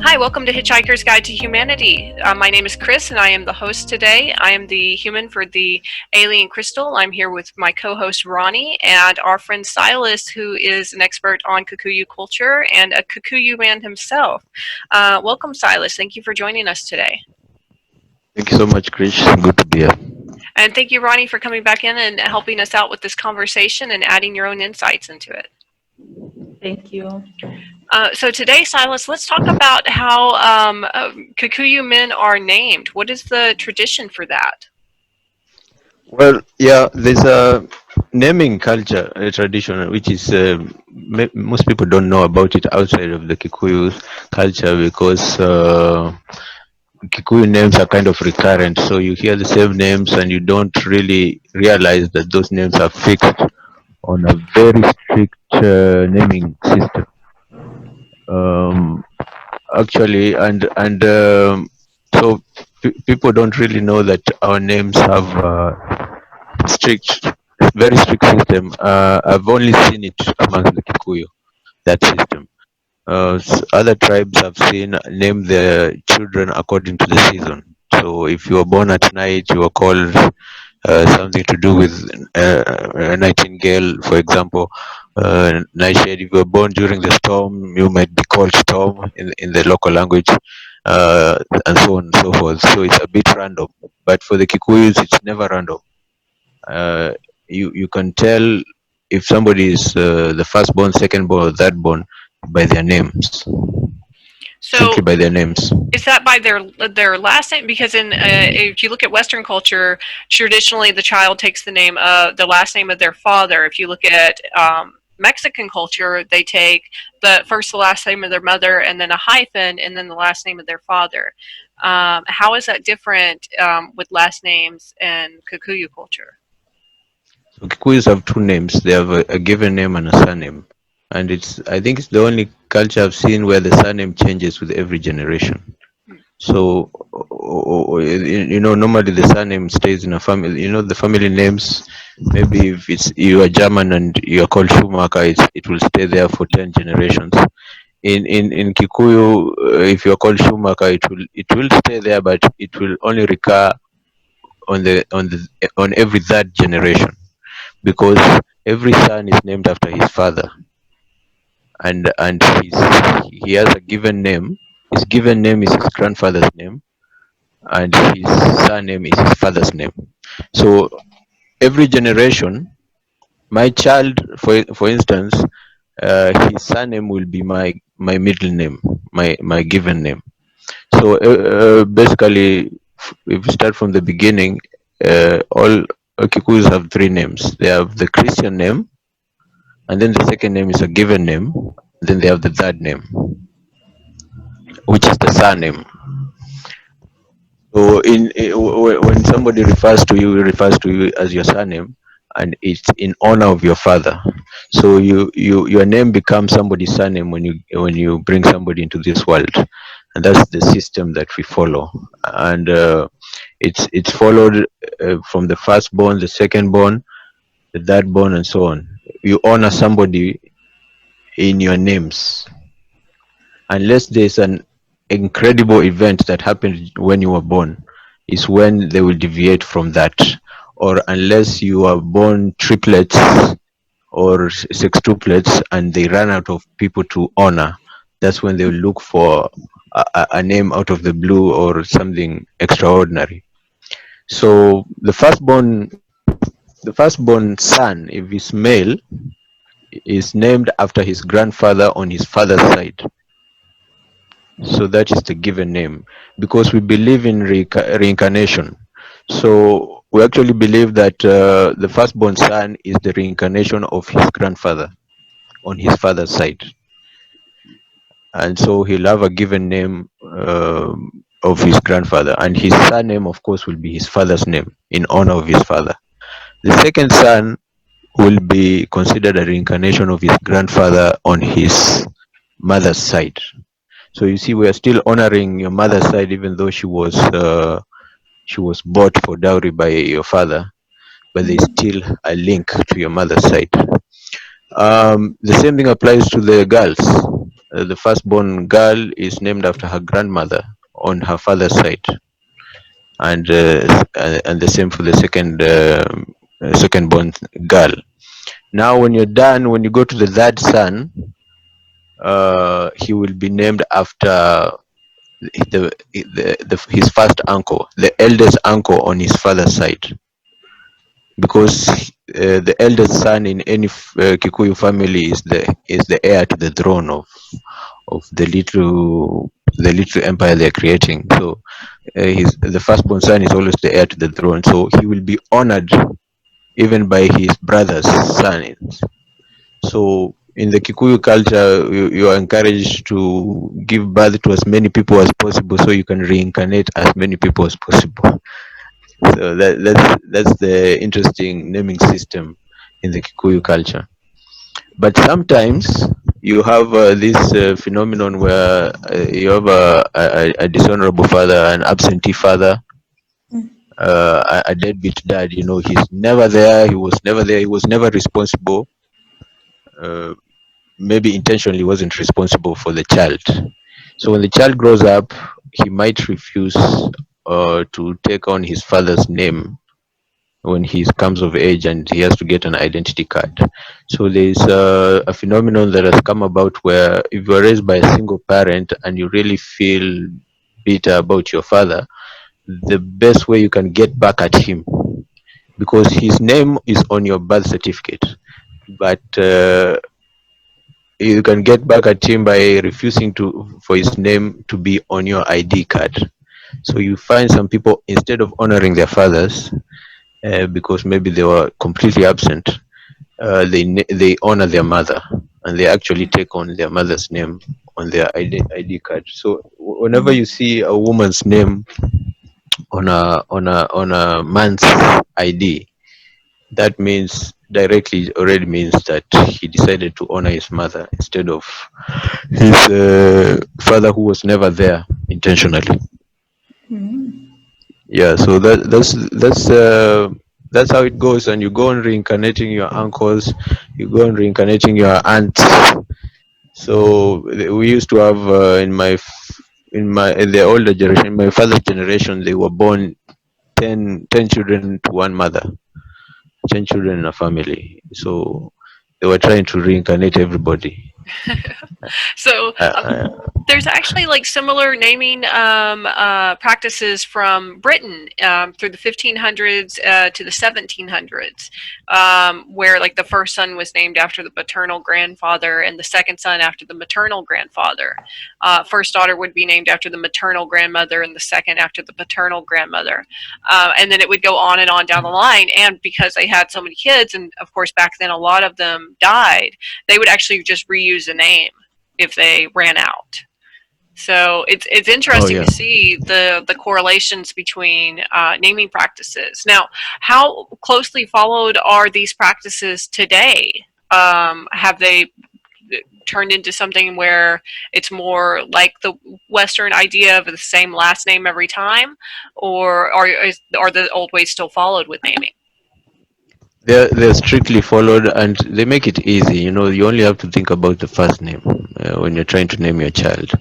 Hi, welcome to Hitchhiker's Guide to Humanity. My name is Krys, and I am the host today. I am the human for the alien crystal. I'm here with my co-host Roni and our friend Silas, who is an expert on Kikuyu culture and a Kikuyu man himself. Welcome, Silas. Thank you for joining us today. Thank you so much, Krish. Good to be here. And thank you, Roni, for coming back in and helping us out with this conversation and adding your own insights into it. Thank you. So today, Silas, let's talk about how Kikuyu men are named. What is the tradition for that? Well, yeah, there's a naming culture, a tradition, which is most people don't know about it outside of the Kikuyu culture because Kikuyu names are kind of recurrent. So you hear the same names and you don't really realize that those names are fixed on a very strict naming system. Actually, so people don't really know that our names have strict, very strict system. I've only seen it amongst the Kikuyu, that system. Other tribes have seen name their children according to the season. So if you were born at night, you were called something to do with a nightingale, for example. Nightshade. If you were born during the storm, you might be called Storm in the local language, and so on and so forth. So it's a bit random. But for the Kikuyus, it's never random. You can tell if somebody is the firstborn, secondborn, or thirdborn by their names. So, simply by their names. Is that by their last name? Because if you look at Western culture, traditionally the child takes the last name of their father. If you look at Mexican culture, they take the last name of their mother and then a hyphen and then the last name of their father. How is that different with last names in Kikuyu culture? So Kikuyus have two names. They have a given name and a surname. And I think it's the only culture I've seen where the surname changes with every generation. So, normally the surname stays in a family. The family names, maybe if you are German and you are called Schumacher, it will stay there for 10 generations. In Kikuyu, if you are called Schumacher, it will stay there, but it will only recur on every third generation, because every son is named after his father, and he has a given name. His given name is his grandfather's name, and his surname is his father's name. So every generation, my child, for instance, his surname will be my middle name, my given name. So basically, if we start from the beginning, all Kikuyus have three names. They have the Christian name, and then the second name is a given name. Then they have the third name, which is the surname. So when somebody refers to you, he refers to you as your surname, and it's in honor of your father. So your name becomes somebody's surname when you bring somebody into this world, and that's the system that we follow. And it's followed from the firstborn, the secondborn, the thirdborn, and so on. You honor somebody in your names, unless there's an incredible event that happened when you were born, is when they will deviate from that. Or unless you are born triplets or sextuplets and they run out of people to honor, that's when they will look for a name out of the blue or something extraordinary. So the firstborn son, if he's male, is named after his grandfather on his father's side. So that is the given name, because we believe in reincarnation. So we actually believe that the firstborn son is the reincarnation of his grandfather on his father's side. And so he'll have a given name of his grandfather, and his surname, of course, will be his father's name in honor of his father. The second son will be considered a reincarnation of his grandfather on his mother's side. So you see, we are still honoring your mother's side, even though she was bought for dowry by your father, but there's still a link to your mother's side. The same thing applies to the girls. The firstborn girl is named after her grandmother on her father's side, and the same for the second born girl. Now, when you're done, when you go to the third son, he will be named after his first uncle, the eldest uncle on his father's side, because the eldest son in any Kikuyu family is the heir to the throne of the little empire they're creating. So the firstborn son is always the heir to the throne. So he will be honored even by his brother's sons. So in the Kikuyu culture, you are encouraged to give birth to as many people as possible, so you can reincarnate as many people as possible. So that's the interesting naming system in the Kikuyu culture. But sometimes you have this phenomenon where you have a dishonorable father, an absentee father, a deadbeat dad. He's never there. He was never there. He was never responsible. Maybe intentionally wasn't responsible for the child. So when the child grows up, he might refuse to take on his father's name when he comes of age, and he has to get an identity card. So there's a phenomenon that has come about where if you're raised by a single parent and you really feel bitter about your father, the best way you can get back at him, because his name is on your birth certificate, but you can get back at him by refusing for his name to be on your ID card. So you find some people, instead of honoring their fathers, because maybe they were completely absent, they honor their mother, and they actually take on their mother's name on their ID card. So whenever you see a woman's name on a man's ID, that means directly already means that he decided to honor his mother instead of his father, who was never there intentionally. Yeah, so that's how it goes. And you go on reincarnating your uncles, you go on reincarnating your aunts. So we used to have in the older generation, my father's generation, they were born 10 children to one mother, 10 children in a family. So they were trying to reincarnate everybody. So there's actually like similar naming practices from Britain through the 1500s to the 1700s, where like the first son was named after the paternal grandfather and the second son after the maternal grandfather. First daughter would be named after the maternal grandmother and the second after the paternal grandmother. And then it would go on and on down the line. And because they had so many kids, and of course back then a lot of them died, they would actually just reuse a name if they ran out. So it's interesting to see the correlations between naming practices. Now, how closely followed are these practices today? Have they turned into something where it's more like the Western idea of the same last name every time, or are the old ways still followed with naming? They're strictly followed, and they make it easy. You only have to think about the first name when you're trying to name your child.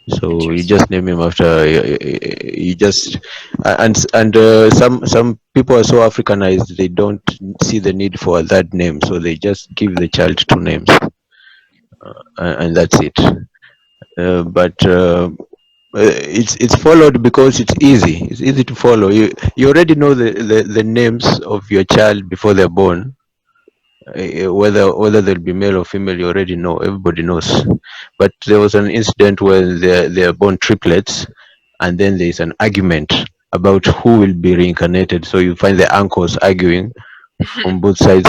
So you just name him after you just and some people are so Africanized, they don't see the need for that name, so they just give the child two names, and that's it. But it's followed because it's easy. It's easy to follow. You already know the names of your child before they're born. Whether they'll be male or female, you already know. Everybody knows. But there was an incident where they're born triplets, and then there's an argument about who will be reincarnated. So you find the uncles arguing from both sides,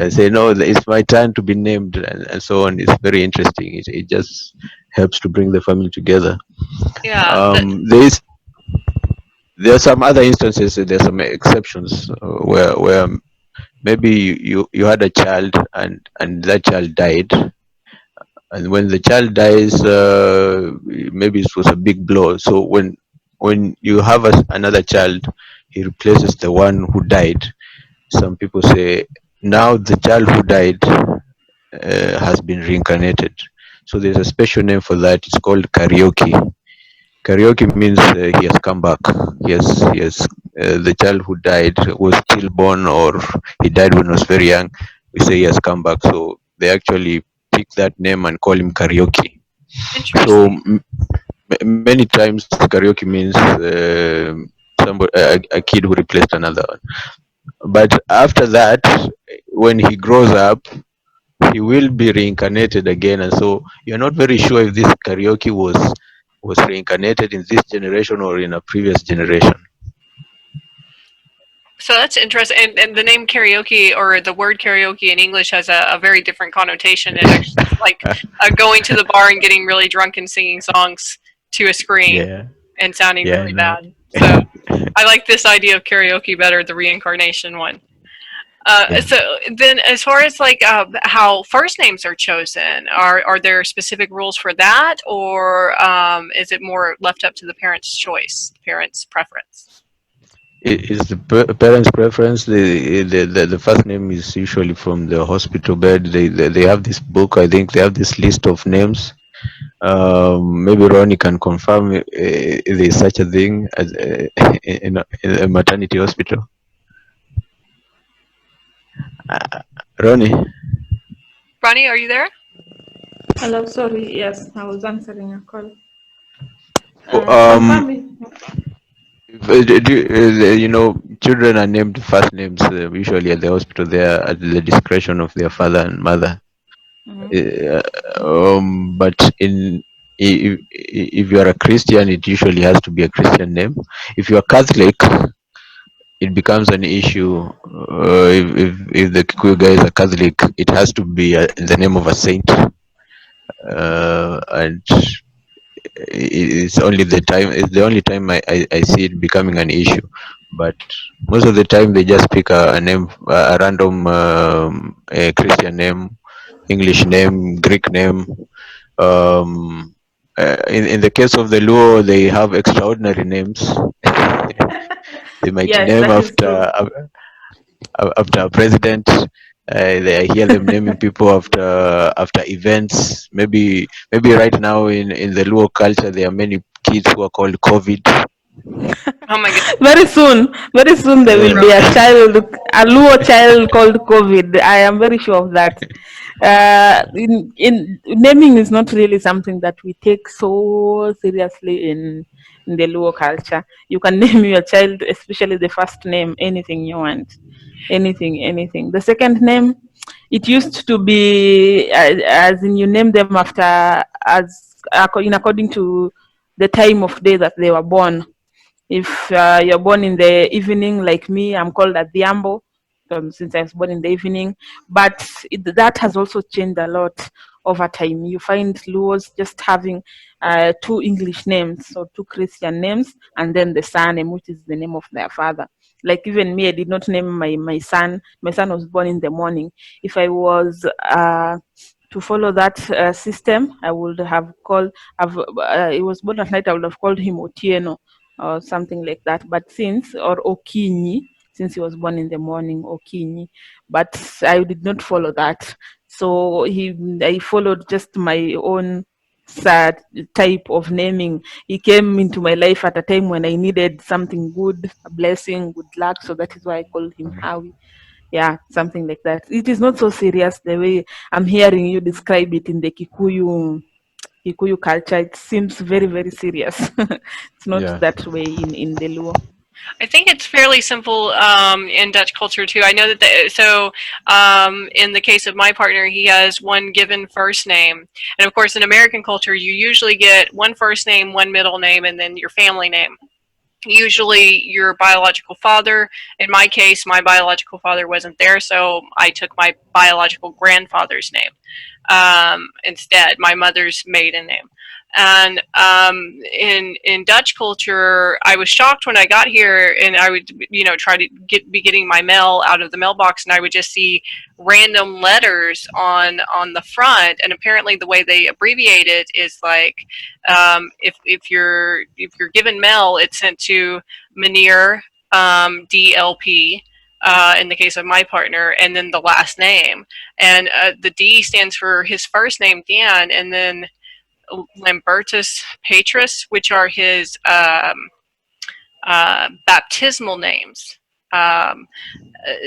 say, no, it's my turn to be named, and so on. It's very interesting. It just helps to bring the family together. Yeah. There are some other instances. There's some exceptions where maybe you had a child, and that child died, and when the child dies, maybe it was a big blow. So when you have another child, he replaces the one who died. Some people say now the child who died has been reincarnated. So there's a special name for that. It's called karaoke. Karaoke means he has come back. He has the child who died was stillborn or he died when he was very young. We say he has come back. So they actually pick that name and call him karaoke. So Interesting. many times karaoke means somebody a kid who replaced another one. But after that, when he grows up, he will be reincarnated again, and so you're not very sure if this karaoke was reincarnated in this generation or in a previous generation. So that's interesting. And the name karaoke or the word karaoke in English has a very different connotation. It actually is like going to the bar and getting really drunk and singing songs to a screen Yeah, and sounding yeah, I really know. bad. So I like this idea of karaoke better, the reincarnation one. Yeah. So then, as far as like how first names are chosen, are there specific rules for that, or is it more left up to the parents' choice, parents' preference? Is the parents' preference. The first name is usually from the hospital bed. They have this book. I think they have this list of names. Maybe Ronnie can confirm if there is such a thing as in a maternity hospital. Ronnie. Ronnie, are you there? Hello, sorry. Yes, I was answering a call. Oh, Confirm me. children are named first names usually at the hospital. They are at the discretion of their father and mother. Mhm. But if you are a Christian, it usually has to be a Christian name. If you are Catholic, it becomes an issue. If the Kikuyu guy is a Catholic, it has to be in the name of a saint. And it's the only time I see it becoming an issue. But most of the time they just pick a name, a random a Christian name, English name, Greek name. In the case of the Luo, they have extraordinary names. They might Yes, name that is true. after a president. I hear them naming people after events. Maybe right now in the Luo culture, there are many kids who are called COVID. Oh my goodness, Very soon there will be Uh, a child, a Luo child called COVID. I am very sure of that. In naming is not really something that we take so seriously in the Luo culture. You can name your child, especially the first name, anything you want, anything. The second name, it used to be as in you name them after in according to the time of day that they were born. If you're born in the evening, like me, I'm called Adhiambo since I was born in the evening. But that has also changed a lot over time. You find Luos just having two English names, so two Christian names, and then the surname, which is the name of their father. Like even me, I did not name my son. My son was born in the morning. If I was to follow that system, I would have called. He was born at night. I would have called him Otieno or something like that. But or Okinyi, since he was born in the morning, Okinyi. But I did not follow that. So I followed just my own sad type of naming. He came into my life at a time when I needed something good, a blessing, good luck. So that is why I called him Howie. Yeah, something like that. It is not so serious the way I'm hearing you describe it in the Kikuyu culture. It seems very serious. It's not yeah. that way in the Luo. I think it's fairly simple in Dutch culture too. I know that in the case of my partner, he has one given first name, and of course, in American culture, you usually get one first name, one middle name, and then your family name. Usually your biological father. In my case, my biological father wasn't there, so I took my biological grandfather's name instead, my mother's maiden name. And in Dutch culture, I was shocked when I got here, and I would try to be getting my mail out of the mailbox, and I would just see random letters on the front, and apparently the way they abbreviate it is like if you're given mail, it's sent to Meneer DLP. in the case of my partner, and then the last name. And the D stands for his first name, Dan, and then Lambertus Petrus, which are his baptismal names.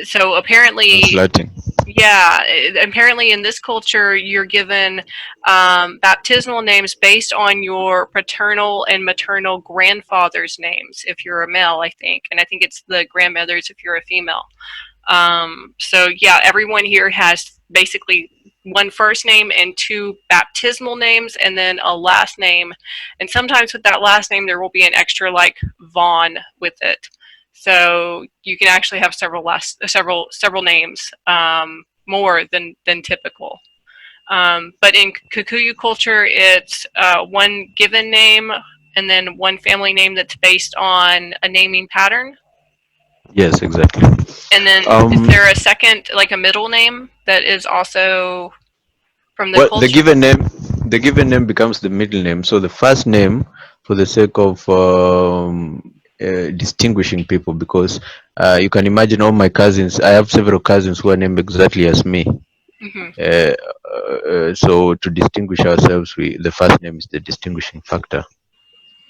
So apparently, Translating. yeah, apparently in this culture, you're given baptismal names based on your paternal and maternal grandfather's names if you're a male, I think. And I think it's the grandmothers if you're a female. So yeah, everyone here has basically one first name and two baptismal names, and then a last name. And sometimes with that last name, there will be an extra like Vaughn with it. So you can actually have several names, more than typical. But in Kikuyu culture, it's one given name and then one family name that's based on a naming pattern. Yes, exactly. And then is Um, there a second, like a middle name that is also from the well, culture? the given name becomes the middle name. So the first name, for the sake of distinguishing people, because you can imagine all my cousins. I have several cousins who are named exactly as me. Hmm. So to distinguish ourselves, the first name is the distinguishing factor.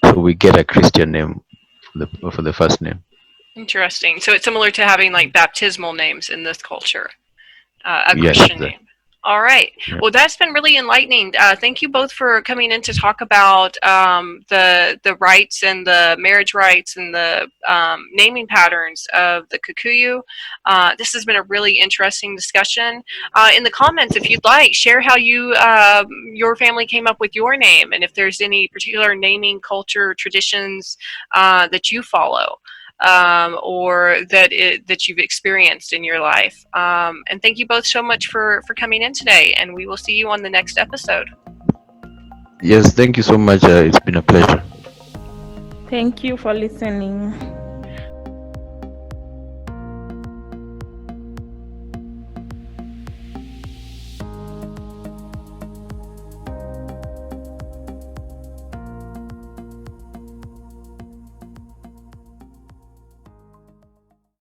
So we get a Christian name for the first name. Interesting. So it's similar to having like baptismal names in this culture, a Yes, Christian exactly. name. All right. Yeah. Well, that's been really enlightening. Thank you both for coming in to talk about the rights and the marriage rights and the naming patterns of the Kikuyu. This has been a really interesting discussion. In the comments, if you'd like, share how your family came up with your name, and if there's any particular naming culture traditions that you follow. Or that you've experienced in your life. And thank you both so much for coming in today, and we will see you on the next episode. Yes, thank you so much. It's been a pleasure. Thank you for listening.